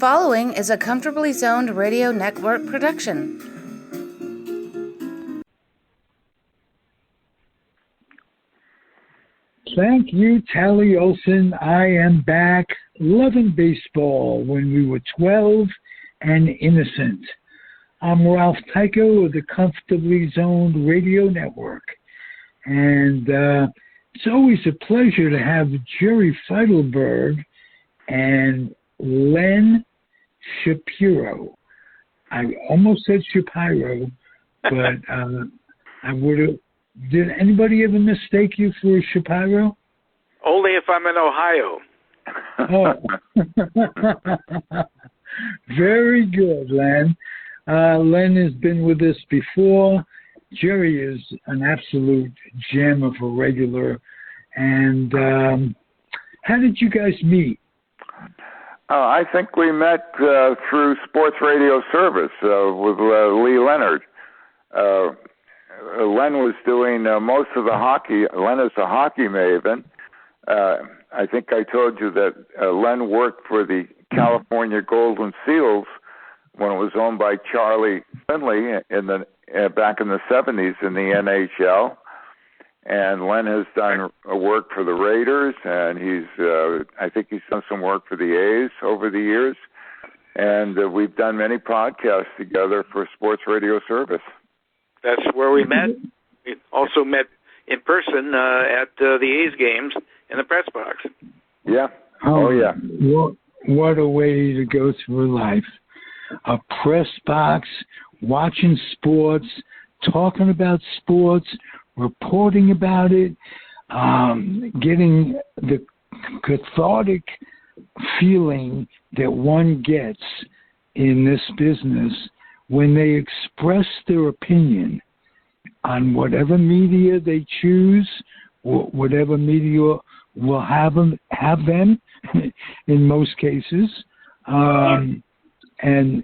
following is a Comfortably Zoned Radio Network production. Thank you, Tally Olson. I am back loving baseball when we were 12 and innocent. I'm Ralph Tycho of the Comfortably Zoned Radio Network. And it's always a pleasure to have Jerry Feitelberg and Len Shapiro. I almost said Shapiro, but I would have. Did anybody ever mistake you for Shapiro? Only if I'm in Ohio. Oh. Very good, Len. Len has been with us before. Jerry is an absolute gem of a regular. And how did you guys meet? I think we met through Sports Radio Service with Lee Leonard. Len was doing most of the hockey. Len is a hockey maven. I think I told you that Len worked for the California Golden Seals when it was owned by Charlie Finley back in the 70s in the NHL. And Len has done work for the Raiders, and I think he's done some work for the A's over the years. And we've done many podcasts together for Sports Radio Service. That's where we met. We also met in person at the A's games in the press box. Yeah. Oh yeah. What a way to go through life. A press box, watching sports, talking about sports, reporting about it, getting the cathartic feeling that one gets in this business when they express their opinion on whatever media they choose, whatever media will have them in most cases. And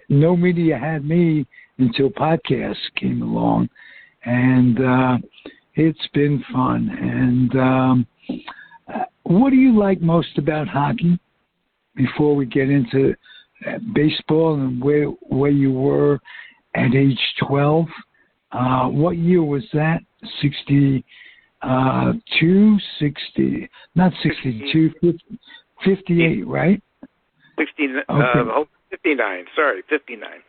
no media had me until podcasts came along. And it's been fun. And what do you like most about hockey before we get into baseball and where you were at age 12? What year was that? 62, 60, not 62, 58, right? 59, sorry, 59.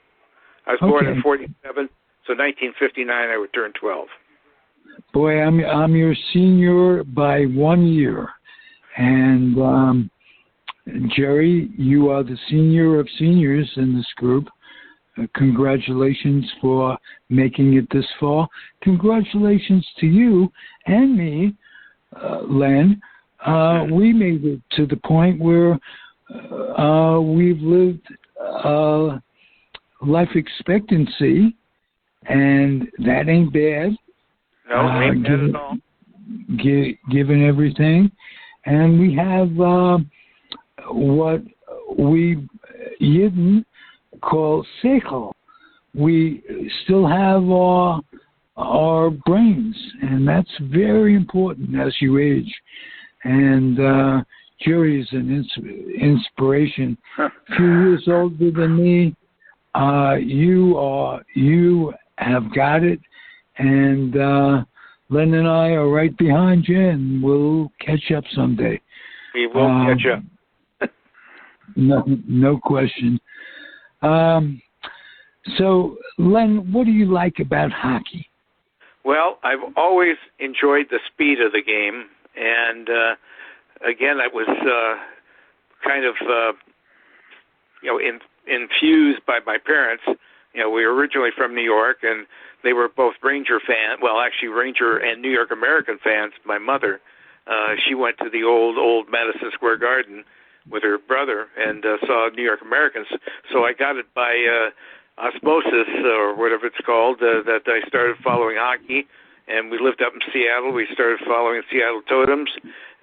I was born in 47, so 1959 I would turn 12. Boy, I'm your senior by 1 year. And Jerry, you are the senior of seniors in this group. Congratulations for making it this far. Congratulations to you and me, Len. We made it to the point where we've lived life expectancy, and that ain't bad. No, ain't bad at all. Given everything. And we have what we Yidden call seichel. We still have our brains, and that's very important as you age. And Jerry is an inspiration. A few years older than me. You have got it, and Len and I are right behind you, and we'll catch up someday. We will catch up. No question. So, Len, what do you like about hockey? Well, I've always enjoyed the speed of the game, and again, I was kind of infused by my parents. We were originally from New York, and they were both Ranger fans. Well, actually, Ranger and New York American fans. My mother, she went to the old Madison Square Garden with her brother and saw New York Americans. So I got it by osmosis, or whatever it's called, that I started following hockey. And we lived up in Seattle. We started following Seattle Totems.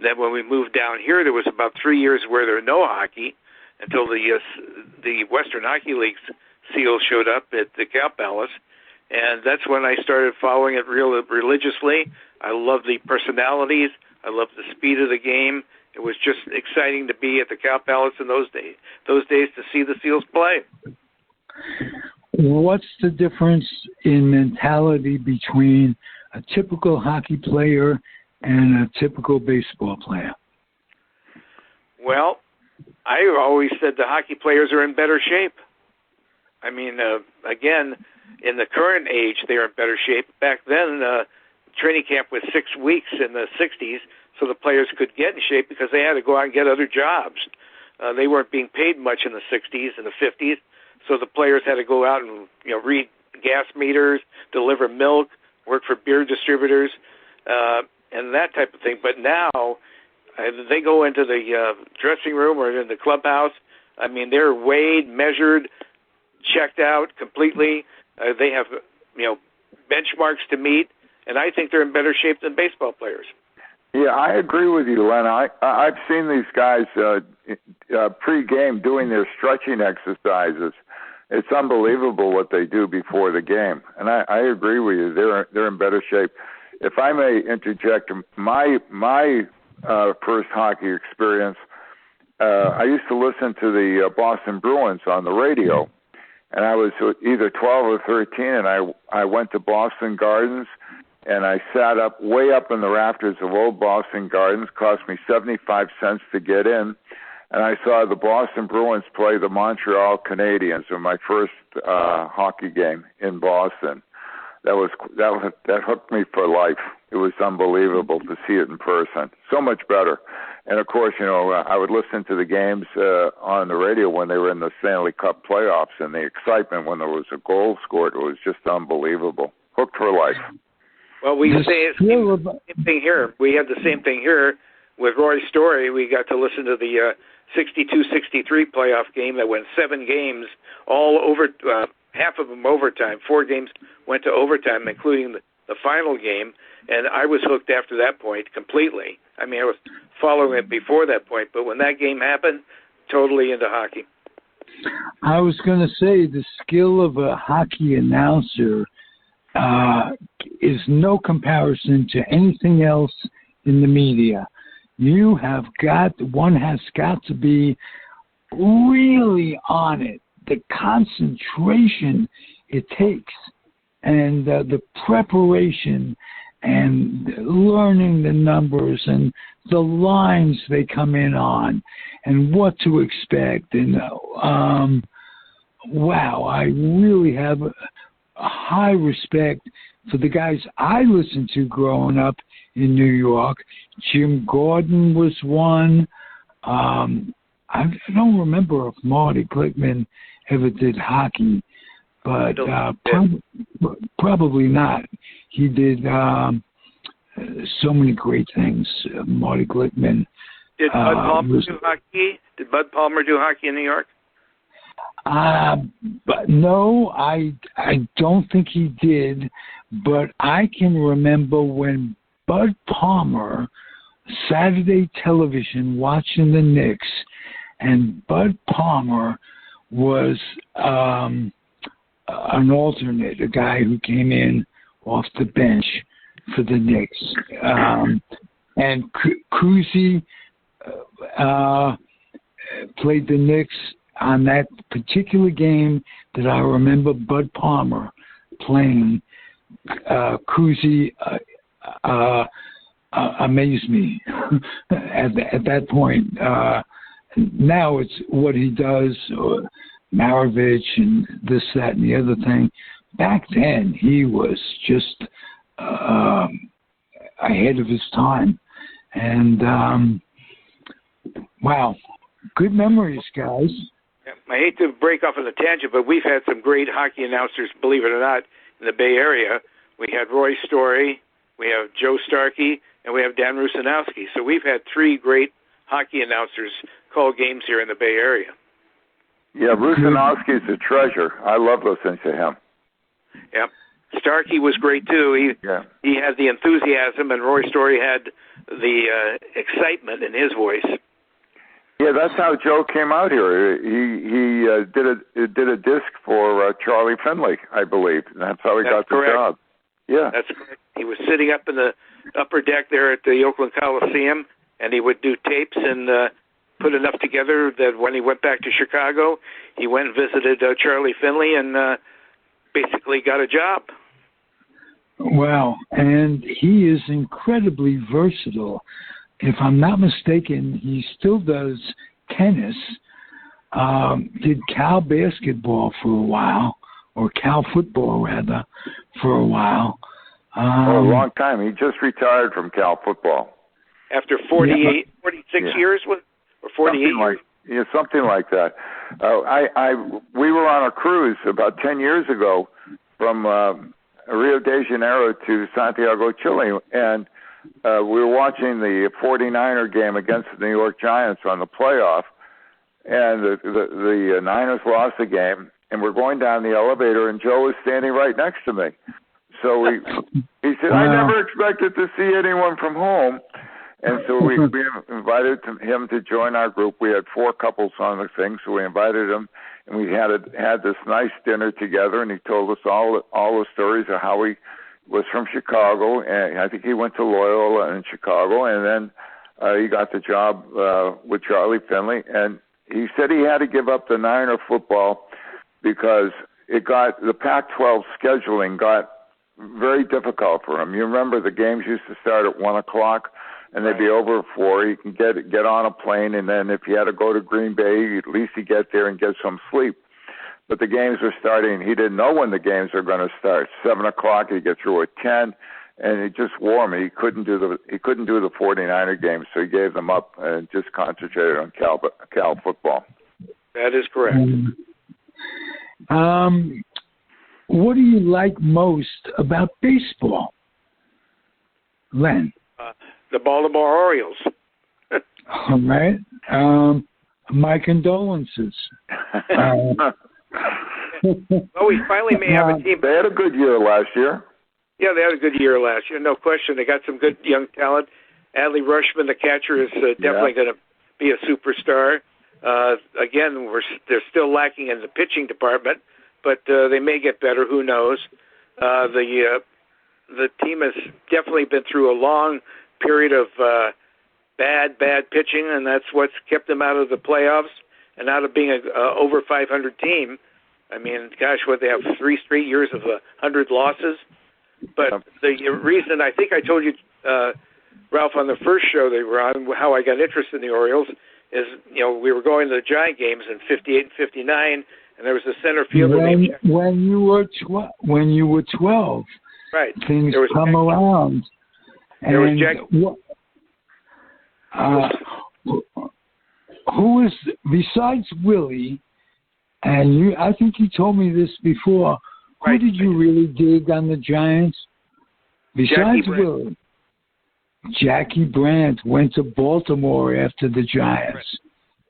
Then when we moved down here, there was about 3 years where there was no hockey until the Western Hockey League's Seals showed up at the Cow Palace. And that's when I started following it religiously. I love the personalities. I love the speed of the game. It was just exciting to be at the Cow Palace in those days to see the Seals play. What's the difference in mentality between a typical hockey player and a typical baseball player? Well, I always said the hockey players are in better shape. I mean, again, in the current age, they're in better shape. Back then, training camp was 6 weeks in the 60s, so the players could get in shape because they had to go out and get other jobs. They weren't being paid much in the 60s and the 50s, so the players had to go out and read gas meters, deliver milk, work for beer distributors, and that type of thing. But now they go into the dressing room or in the clubhouse. I mean, they're weighed, measured, checked out completely. They have benchmarks to meet, and I think they're in better shape than baseball players. Yeah, I agree with you, Len. I've seen these guys pre-game doing their stretching exercises. It's unbelievable what they do before the game, and I agree with you. They're in better shape. If I may interject, my first hockey experience, I used to listen to the Boston Bruins on the radio, and I was either 12 or 13, and I went to Boston Gardens. And I sat way up in the rafters of old Boston Gardens. Cost me 75 cents to get in. And I saw the Boston Bruins play the Montreal Canadiens in my first hockey game in Boston. That hooked me for life. It was unbelievable to see it in person. So much better. And, of course, I would listen to the games on the radio when they were in the Stanley Cup playoffs, and the excitement when there was a goal scored, it was just unbelievable. Hooked for life. Well, we say the same thing here. We had the same thing here with Roy Story. We got to listen to the 62-63 playoff game that went 7 games, all over, half of them overtime. 4 games went to overtime, including the final game, and I was hooked after that point completely. I mean, I was following it before that point, but when that game happened, totally into hockey. I was going to say the skill of a hockey announcer is no comparison to anything else in the media. One has got to be really on it. The concentration it takes and the preparation and learning the numbers and the lines they come in on and what to expect. And wow, I really have a high respect for the guys I listened to growing up in New York. Jim Gordon was one. I don't remember if Marty Glickman ever did hockey, but probably not. He did so many great things. Marty Glickman. Did Bud Palmer do hockey? Did Bud Palmer do hockey in New York? But no, I don't think he did. But I can remember when Bud Palmer, Saturday television, watching the Knicks, and Bud Palmer was an alternate, a guy who came in off the bench for the Knicks. And Cousy played the Knicks on that particular game that I remember Bud Palmer playing. Cousy amazed me at that point. Now it's what he does, Maravich and this, that, and the other thing. Back then, he was just ahead of his time. And, wow, good memories, guys. I hate to break off on a tangent, but we've had some great hockey announcers, believe it or not, in the Bay Area. We had Roy Story, we have Joe Starkey, and we have Dan Rusanowski. So we've had 3 great hockey announcers call games here in the Bay Area. Yeah, Rusanowski's a treasure. I love listening to him. Yeah. Starkey was great, too. He had the enthusiasm, and Roy Story had the excitement in his voice. Yeah, that's how Joe came out here. He did a disc for Charlie Finley, I believe. And that's how he got the job. Yeah, that's correct. He was sitting up in the upper deck there at the Oakland Coliseum, and he would do tapes and put enough together that when he went back to Chicago, he went and visited Charlie Finley and basically got a job. Wow, and he is incredibly versatile. If I'm not mistaken, he still does tennis, did Cal basketball for a while, or Cal football, rather, for a while. For a long time. He just retired from Cal football. After 46 years, or 48 years? Something like that. We were on a cruise about 10 years ago from Rio de Janeiro to Santiago, Chile, and we were watching the 49er game against the New York Giants on the playoff, and the Niners lost the game, and we're going down the elevator, and Joe was standing right next to me. So he said, I never expected to see anyone from home. And so we invited him to join our group. We had 4 couples on the thing, so we invited him, and we had this nice dinner together, and he told us all the stories of how he was from Chicago, and I think he went to Loyola in Chicago, and then he got the job with Charlie Finley, and he said he had to give up the Niner football because the Pac-12 scheduling got very difficult for him. You remember the games used to start at 1 o'clock, and they'd be over at 4. He can get on a plane, and then if he had to go to Green Bay, at least he'd get there and get some sleep. But the games were starting. He didn't know when the games were going to start. 7 o'clock, he'd get through at 10, and it just wore him. He couldn't do the 49er games, so he gave them up and just concentrated on Cal football. That is correct. What do you like most about baseball, Len? The Baltimore Orioles. All right. My condolences. Well, we finally may have a team. They had a good year last year. Yeah, they had a good year last year, no question. They got some good young talent. Adley Rushman, the catcher, is definitely going to be a superstar. Again, they're still lacking in the pitching department, but they may get better. Who knows? The team has definitely been through a long period of bad pitching, and that's what's kept them out of the playoffs and out of being a over 500 team. I mean, gosh, they have 3 straight years of 100 losses. But the reason, I think I told you, Ralph, on the first show they were on, how I got interested in the Orioles is, we were going to the Giant games in 58 and 59, and there was a center fielder named Jack. When you were 12, right? Things come around. There was Jack. Who is, besides Willie, and you? I think you told me this before. Who did you really dig on the Giants? Besides Willie, Jackie Brandt went to Baltimore after the Giants.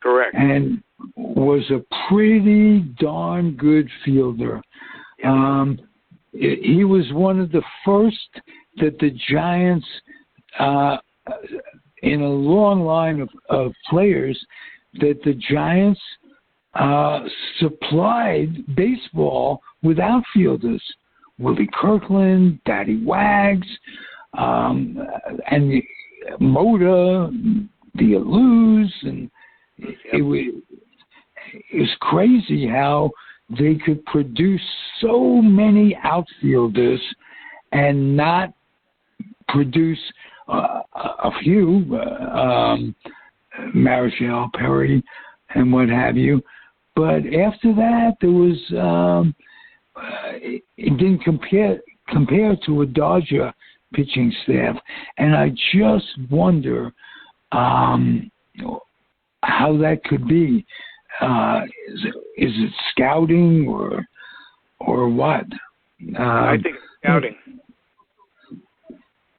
Correct. And was a pretty darn good fielder. He was one of the first that the Giants, in a long line of players, that the Giants supplied baseball with outfielders. Willie Kirkland, Daddy Wags, and Moda, the Alous, and it was crazy how they could produce so many outfielders and not produce a few, Marichal, Perry, and what have you. But after that, there was it didn't compare to a Dodger pitching staff, and I just wonder how that could be. Is it scouting or what? I think it's scouting.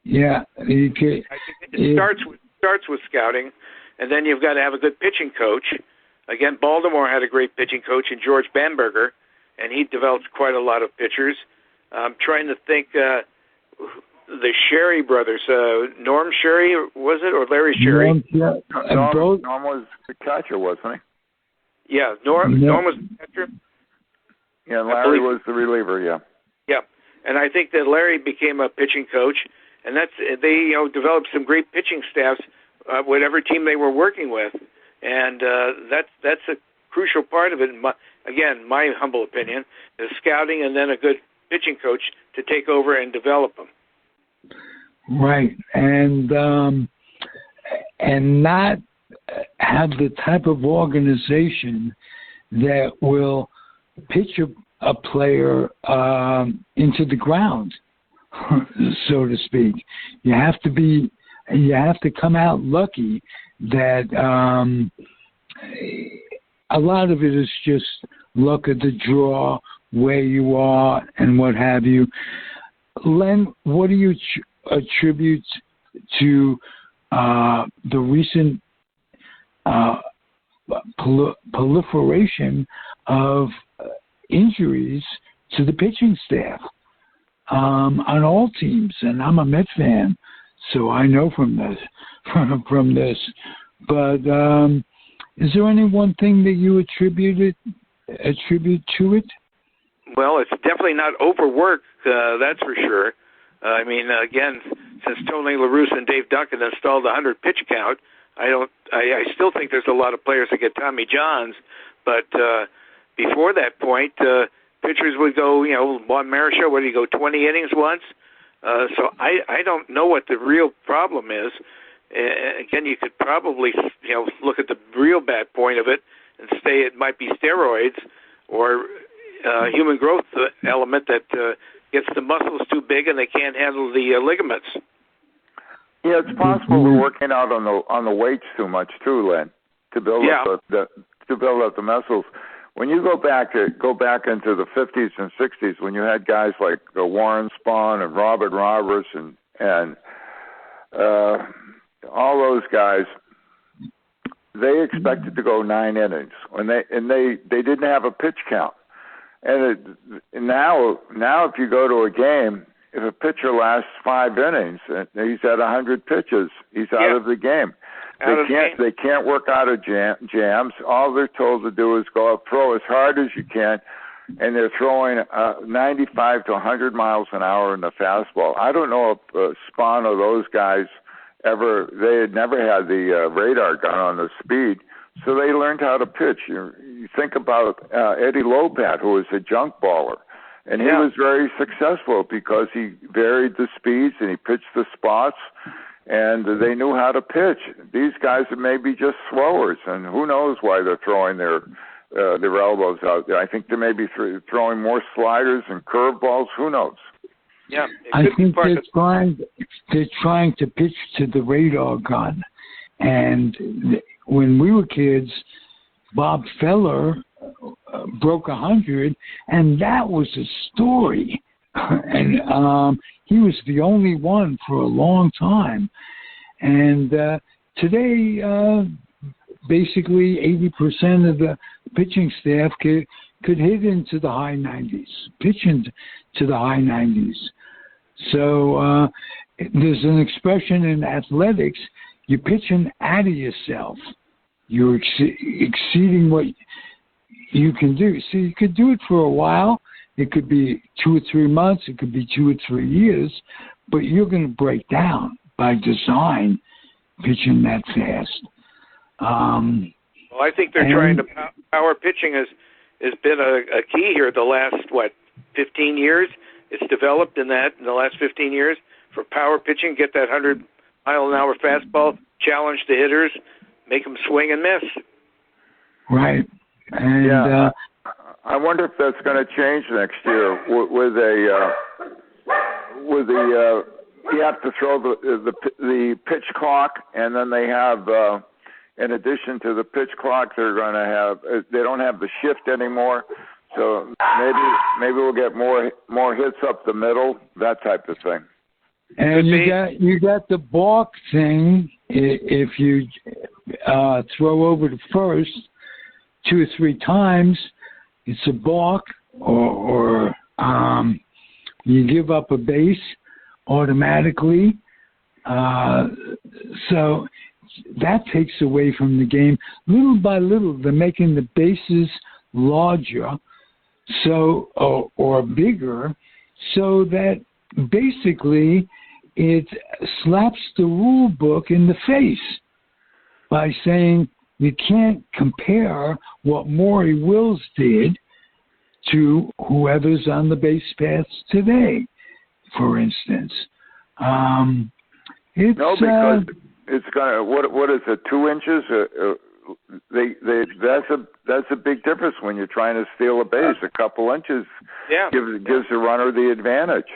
Yeah, I think it starts with scouting, and then you've got to have a good pitching coach. Again, Baltimore had a great pitching coach in George Bamberger, and he developed quite a lot of pitchers. I'm trying to think. The Sherry brothers, Norm Sherry, was it, or Larry Sherry? Norm was the catcher, wasn't he? Yeah, Norm was the catcher. Yeah, Larry was the reliever. Yeah. Yeah, and I think that Larry became a pitching coach, and they developed some great pitching staffs whatever team they were working with, and that's a crucial part of it. Again, my humble opinion is scouting, and then a good pitching coach to take over and develop them. Right, and not have the type of organization that will pitch a player into the ground, so to speak. You have to come out lucky that a lot of it is just luck of the draw, where you are, and what have you. Len, what do you attribute to the recent proliferation of injuries to the pitching staff on all teams? And I'm a Met fan, so I know from this. But is there any one thing that you attribute to it? Well, it's definitely not overwork, that's for sure. I mean, again, since Tony La Russa and Dave Duncan installed the 100 pitch count, I still think there's a lot of players that get Tommy Johns, but before that point, pitchers would go, Juan Marichal, what did he go, 20 innings once? So I don't know what the real problem is. Again, you could probably, look at the real bad point of it and say it might be steroids or human growth element that gets the muscles too big and they can't handle the ligaments. Yeah, it's possible we're working out on the weights too much too, Len, to build up the muscles. When you go back into the 50s and 60s, when you had guys like Warren Spahn and Robert Roberts and all those guys, they expected to go 9 innings they didn't have a pitch count. And now if you go to a game, if a pitcher lasts 5 innings and he's at 100 pitches, he's out of the game. They can't work out of jams. All they're told to do is go up, throw as hard as you can, and they're throwing 95 to 100 miles an hour in the fastball. I don't know if Spahn or those guys they had never had the radar gun on the speed, so they learned how to pitch. You think about Eddie Lopat, who was a junk baller, and he was very successful because he varied the speeds and he pitched the spots, and they knew how to pitch. These guys are maybe just slowers, and who knows why they're throwing their elbows out there. I think they may be throwing more sliders and curveballs. Who knows? Yeah, I think they're trying to pitch to the radar gun. And when we were kids, Bob Feller broke 100, and that was a story. And he was the only one for a long time. And today, basically 80% of the pitching staff could hit into the high 90s, pitch into the high 90s. So there's an expression in athletics, you're pitching out of yourself. You're exceeding what you can do. So you could do it for a while. It could be 2 or 3 months. It could be 2 or 3 years. But you're going to break down by design pitching that fast. Well, I think they're trying to power pitching has been a key here the last, 15 years? It's developed in the last 15 years for power pitching, get that 100-mile-an-hour fastball, challenge the hitters, make them swing and miss. Right. And I wonder if that's going to change next year you have to throw the pitch clock, and then they have in addition to the pitch clock, they don't have the shift anymore. So maybe we'll get more hits up the middle, that type of thing. And you got the balk thing. If you throw over to first 2 or 3 times, it's a balk, or you give up a base automatically. So that takes away from the game. Little by little, they're making the bases larger, or bigger, so that basically it slaps the rule book in the face. by saying you can't compare what Maury Wills did to whoever's on the base paths today, for instance. Because it's gonna. What is it? 2 inches? That's a big difference when you're trying to steal a base. A couple inches gives the runner the advantage.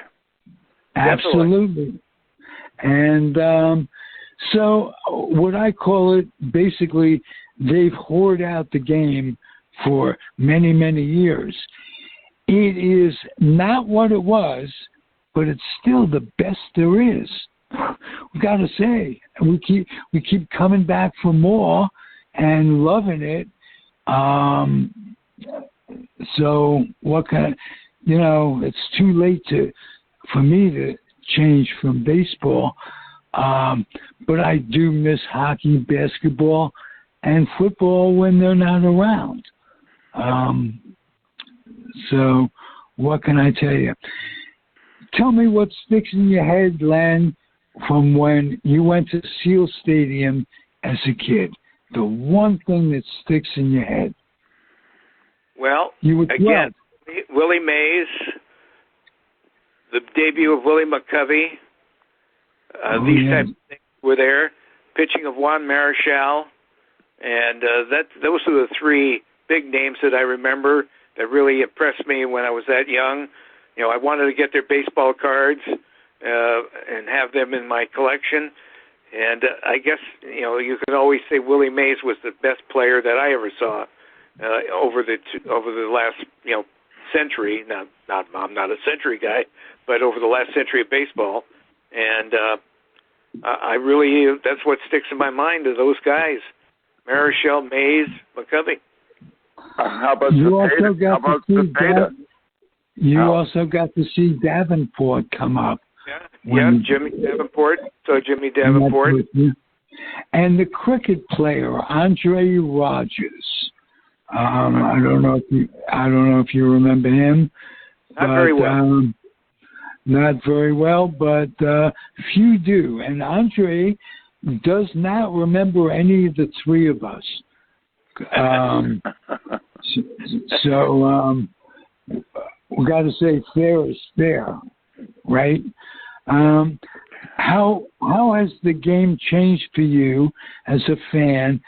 Absolutely. And so what I call it, basically, they've whored out the game for many, many years. It is not what it was, but it's still the best there is. We got to say, we keep coming back for more and loving it. So what kind? It's too late for me to change from baseball. But I do miss hockey, basketball, and football when they're not around. So what can I tell you? Tell me what sticks in your head, Len, from when you went to Seal Stadium as a kid. The one thing that sticks in your head. Well, you were again, Willie Mays, the debut of Willie McCovey, these types of things were there. Pitching of Juan Marichal, and those are the 3 big names that I remember that really impressed me when I was that young. I wanted to get their baseball cards and have them in my collection. And I guess, you could always say Willie Mays was the best player that I ever saw over the last, century. I'm not a century guy, but over the last century of baseball. And I really, that's what sticks in my mind are those guys, Marichal, Mays, McCovey. How about Cepeda? You also got to see Davenport come up. Yeah, Jimmy Davenport. So Jimmy Davenport. And the cricket player, Andre Rogers. I don't know if you remember him. Not very well. Not very well, but few do. And Andre does not remember any of the 3 of us. So we got to say fair is fair, right? How has the game changed for you as a fan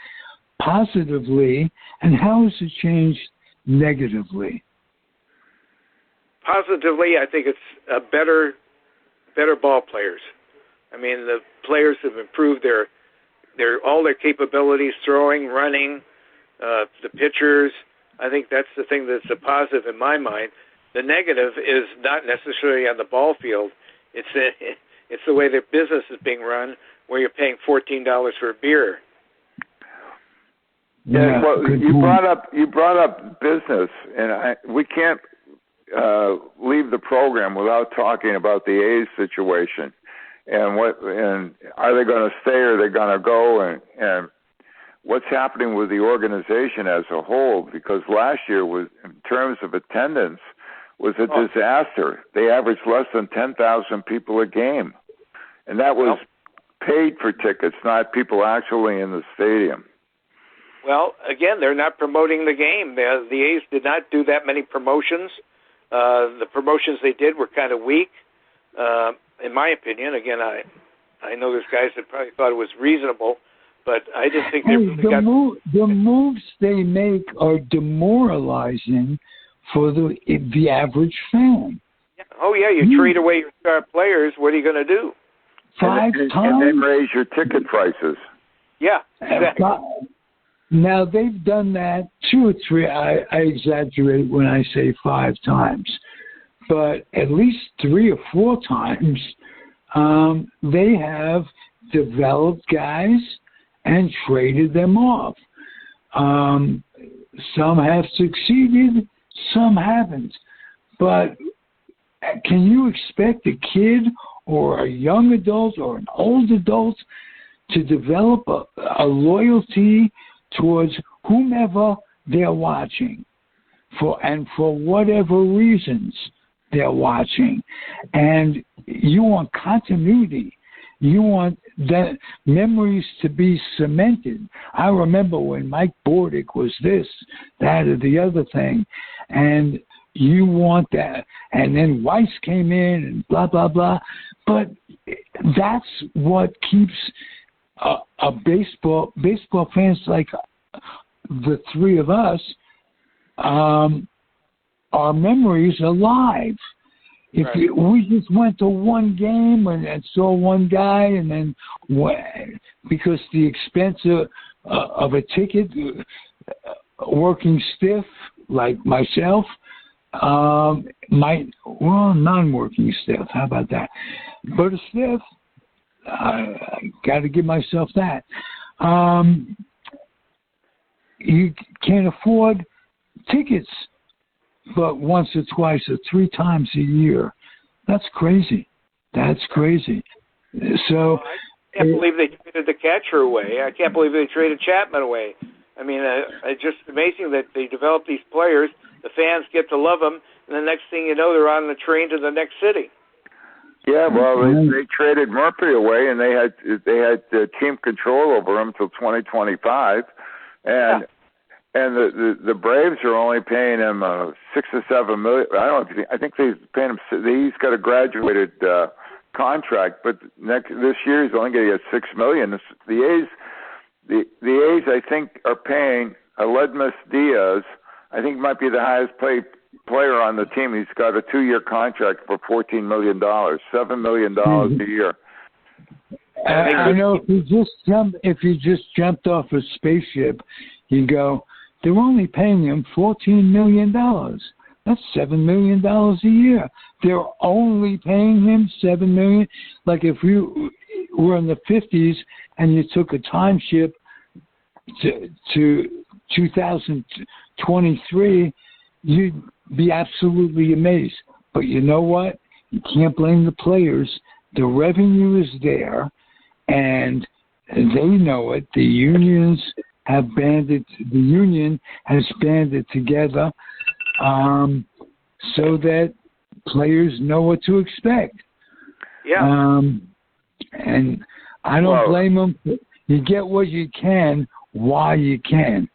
positively, and how has it changed negatively? Positively, I think it's better ball players. I mean, the players have improved their all their capabilities, throwing, running, the pitchers. I think that's the thing that's a positive in my mind. The negative is not necessarily on the ball field. It's the way their business is being run, where you're paying $14 for a beer. Yeah, well, you brought up business, and we can't leave the program without talking about the A's situation, and are they going to stay or are they going to go, and what's happening with the organization as a whole? Because last year was, in terms of attendance, was a disaster. They averaged less than 10,000 people a game, and that was paid for tickets, not people actually in the stadium. Well, again, they're not promoting the game. The A's did not do that many promotions. The promotions they did were kind of weak, in my opinion. Again, I know there's guys that probably thought it was reasonable, but I didn't think they really the moves they make are demoralizing for the average fan. Oh, yeah, you trade away your star players. What are you going to do? 5 times? And then raise your ticket prices. Yeah, exactly. Now, they've done that 2 or 3. I exaggerate when I say 5 times. But at least 3 or 4 times, they have developed guys and traded them off. Some have succeeded, some haven't. But can you expect a kid or a young adult or an old adult to develop a loyalty towards whomever they're watching for whatever reasons they're watching? And you want continuity. You want that memories to be cemented. I remember when Mike Bordick was this, that, or the other thing, and you want that. And then Weiss came in and blah, blah, blah. But that's what keeps a baseball fans like the three of us, our memories alive. If we just went to one game and saw one guy, and then because the expense of a ticket, working stiff like myself, non-working stiff. How about that? But a stiff, I got to give myself that. You can't afford tickets, but once or twice or three times a year. That's crazy. That's crazy. So I can't believe they traded the catcher away. I can't believe they traded Chapman away. I mean, it's just amazing that they develop these players. The fans get to love them, and the next thing you know, they're on the train to the next city. Yeah, well, they traded Murphy away, and they had team control over him until 2025, and the Braves are only paying him $6 or $7 million. I think they're paying him. He's got a graduated contract, but this year he's only going to get $6 million. The A's, I think, are paying Aledmus Diaz. I think might be the highest paid player on the team. He's got a 2-year contract for $14 million, $7 million a year. I know if you just jumped off a spaceship, you go, they're only paying him $14 million. That's $7 million a year. They're only paying him $7 million. Like if you were in the 50s and you took a time ship to 2023, you'd be absolutely amazed. But you know what? You can't blame the players. The revenue is there, and they know it. The union has banded together so that players know what to expect. Yeah. And I don't blame them. You get what you can while you can.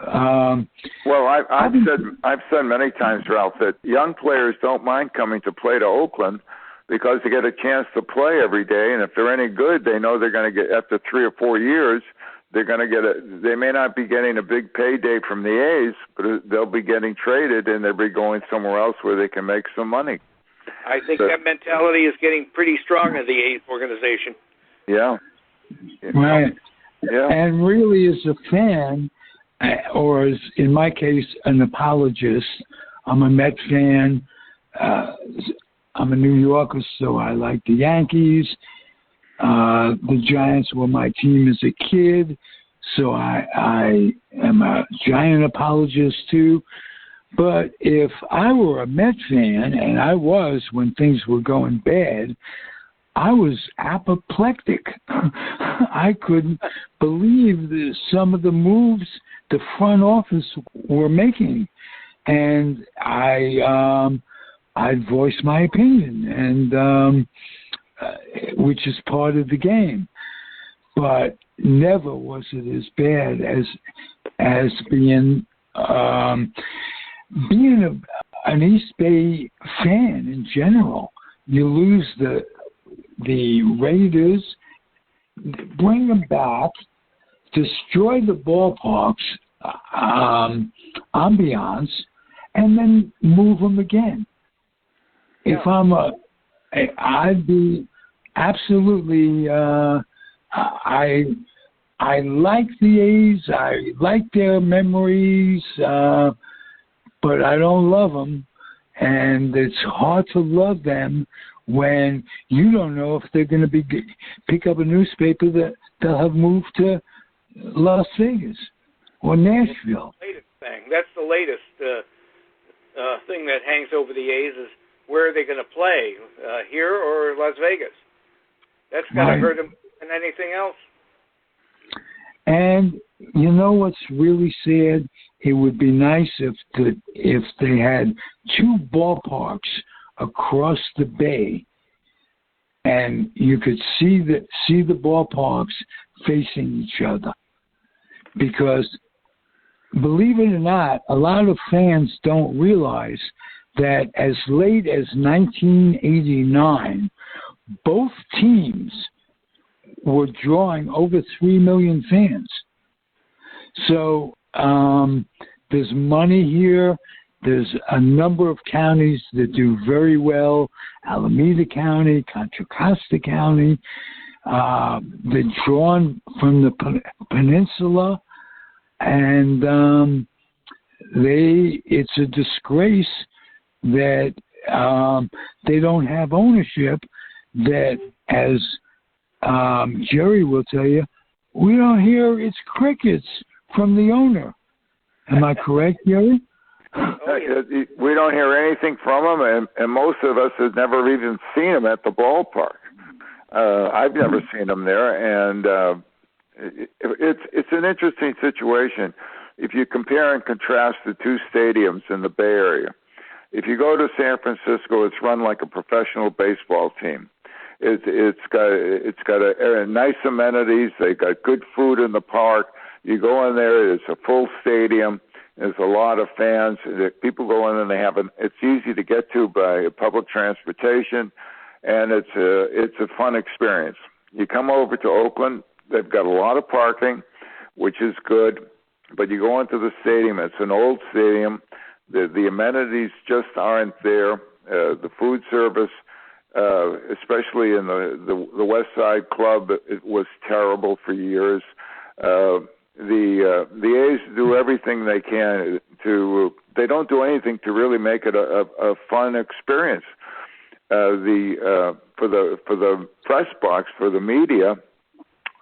Well, I've said many times, Ralph, that young players don't mind coming to play to Oakland because they get a chance to play every day, and if they're any good, they know they're going to get, after 3 or 4 years, they're going to get they may not be getting a big payday from the A's, but they'll be getting traded, and they'll be going somewhere else where they can make some money. I think that mentality is getting pretty strong in the A's organization. Yeah. Right. Yeah. And really, as a fan, or as in my case, an apologist, I'm a Met fan. I'm a New Yorker, so I like the Yankees. The Giants were my team as a kid, so I am a Giant apologist too. But if I were a Met fan, and I was when things were going bad, I was apoplectic. I couldn't believe some of the moves the front office were making, and I'd voice my opinion, and which is part of the game. But never was it as bad as being an East Bay fan in general. You lose the Raiders, bring them back, destroy the ballpark's ambiance, and then move them again. Yeah. If I'd be absolutely. I like the A's. I like their memories, but I don't love them, and it's hard to love them when you don't know if they're going to pick up a newspaper that they'll have moved to Las Vegas or Nashville. That's the latest thing that hangs over the A's is where are they going to play, here or Las Vegas? That's got to hurt them than anything else. And you know what's really sad? It would be nice if they had 2 ballparks across the bay and you could see the ballparks facing each other. Because, believe it or not, a lot of fans don't realize that as late as 1989, both teams were drawing over 3 million fans. So there's money here. There's a number of counties that do very well. Alameda County, Contra Costa County. They're drawn from the peninsula. And it's a disgrace that they don't have ownership, that, as Jerry will tell you, we don't hear it's crickets from the owner. Am I correct, Jerry? We don't hear anything from them, and most of us have never even seen them at the ballpark. I've never seen them there, and it's an interesting situation. If you compare and contrast the two stadiums in the Bay Area, if you go to San Francisco, it's run like a professional baseball team. It's got a nice amenities. They got good food in the park. You go in there, it's a full stadium. There's a lot of fans. People go in and it's easy to get to by public transportation, and it's a fun experience. You come over to Oakland, they've got a lot of parking, which is good, but you go into the stadium, it's an old stadium. The amenities just aren't there. The food service, especially in the West Side Club, it was terrible for years. The A's do everything they can they don't do anything to really make it a fun experience. For the press box, for the media,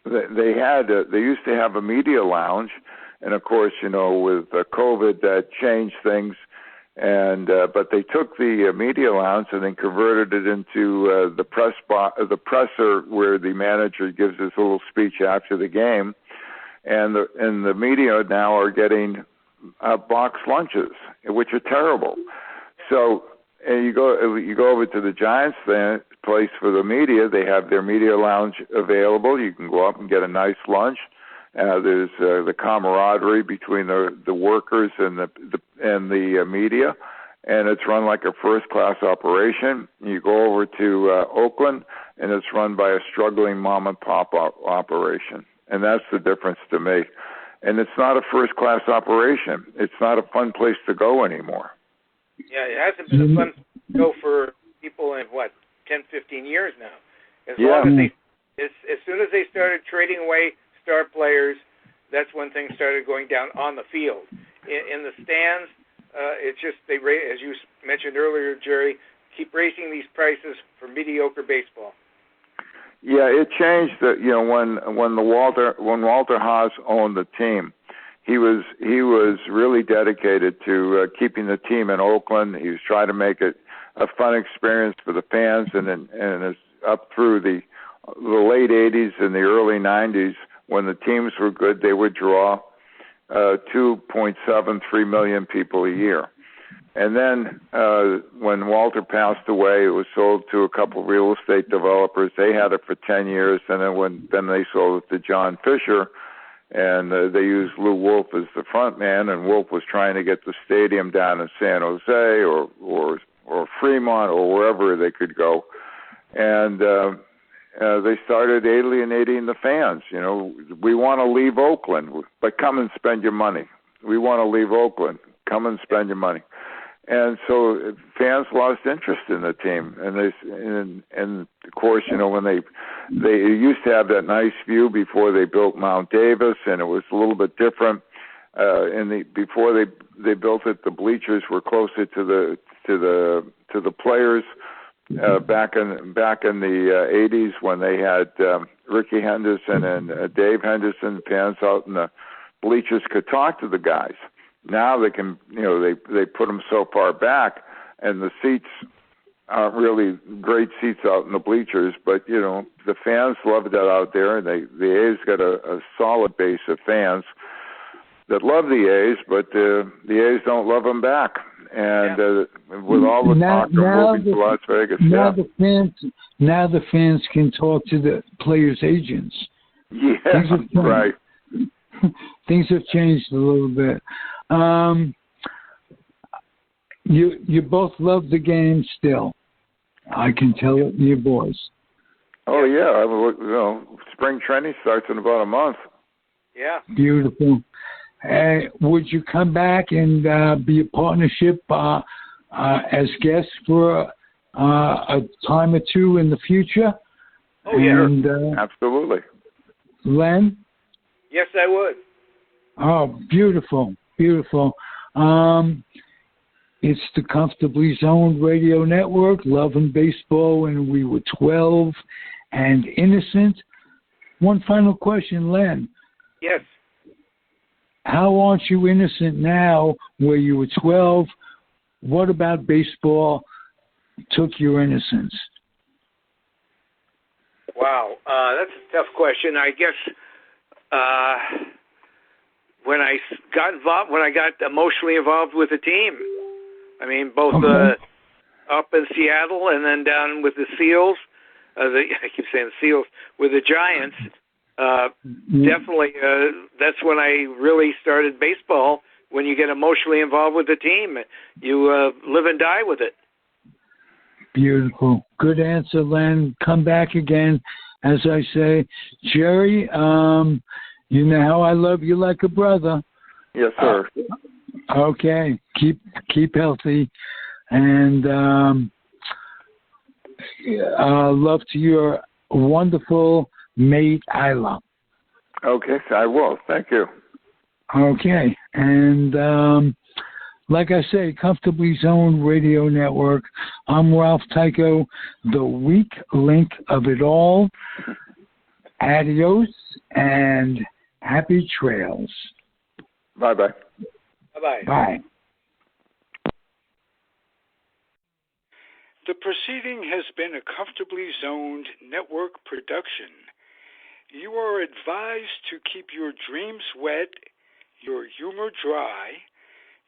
they used to have a media lounge, and of course, with COVID that changed things. And but they took the media lounge and then converted it into the presser, where the manager gives his little speech after the game. And the media now are getting box lunches, which are terrible. So, and you go over to the Giants place for the media. They have their media lounge available. You can go up and get a nice lunch. There's the camaraderie between the workers and the media, and it's run like a first-class operation. You go over to Oakland, and it's run by a struggling mom-and-pop operation. And that's the difference to me. And it's not a first-class operation. It's not a fun place to go anymore. Yeah, it hasn't been a fun go for people in, 10, 15 years now. As soon as they started trading away star players, that's when things started going down on the field. In the stands, it's just as you mentioned earlier, Jerry, keep raising these prices for mediocre baseball. Yeah, it changed. When Walter Haas owned the team, he was really dedicated to keeping the team in Oakland. He was trying to make it a fun experience for the fans, and it's up through the late '80s and the early '90s. When the teams were good, they would draw 2.73 million people a year. And then when Walter passed away, it was sold to a couple of real estate developers. They had it for 10 years, and then they sold it to John Fisher, and they used Lou Wolf as the front man, and Wolf was trying to get the stadium down in San Jose or Fremont or wherever they could go. And they started alienating the fans. We want to leave Oakland, but come and spend your money. We want to leave Oakland. Come and spend your money. And so fans lost interest in the team, and of course, when they used to have that nice view before they built Mount Davis, and it was a little bit different. Before they built it, the bleachers were closer to the players. Back in the 80s, when they had Ricky Henderson and Dave Henderson, fans out in the bleachers could talk to the guys. Now they can, they put them so far back, and the seats aren't really great seats out in the bleachers. But the fans love that out there, and the A's got a solid base of fans that love the A's, but the A's don't love them back. and with all the talk of moving to Las Vegas. Now the fans can talk to the players' agents. Yeah, right. Things have changed a little bit. You both love the game still. I can tell it in your voice. Oh yeah, spring training starts in about a month. Yeah. Beautiful. Would you come back and be a partnership as guests for a time or two in the future? Oh yeah, absolutely. Len? Yes, I would. Oh, beautiful, beautiful. It's the Comfortably Zoned Radio Network, Lovin' Baseball when we were 12 and innocent. One final question, Len. Yes. How aren't you innocent now where you were 12? What about baseball took your innocence? Wow, that's a tough question. I guess when I got emotionally involved with the team, I mean, both up in Seattle and then down with the Seals. I keep saying the Seals with the Giants. Definitely, that's when I really started baseball. When you get emotionally involved with the team, you live and die with it. Beautiful. Good answer, Len. Come back again. As I say, Jerry, you know how I love you like a brother. Yes, sir. Okay. Keep healthy. And love to your wonderful mate, Isla. Okay, I will. Thank you. Okay. And like I say, Comfortably Zoned Radio Network. I'm Ralph Tycho, the weak link of it all. Adios and happy trails. Bye-bye. Bye-bye. Bye. The proceeding has been a Comfortably Zoned Network production. You are advised to keep your dreams wet, your humor dry,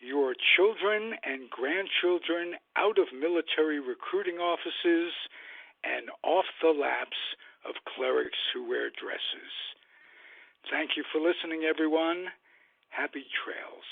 your children and grandchildren out of military recruiting offices and off the laps of clerics who wear dresses. Thank you for listening, everyone. Happy trails.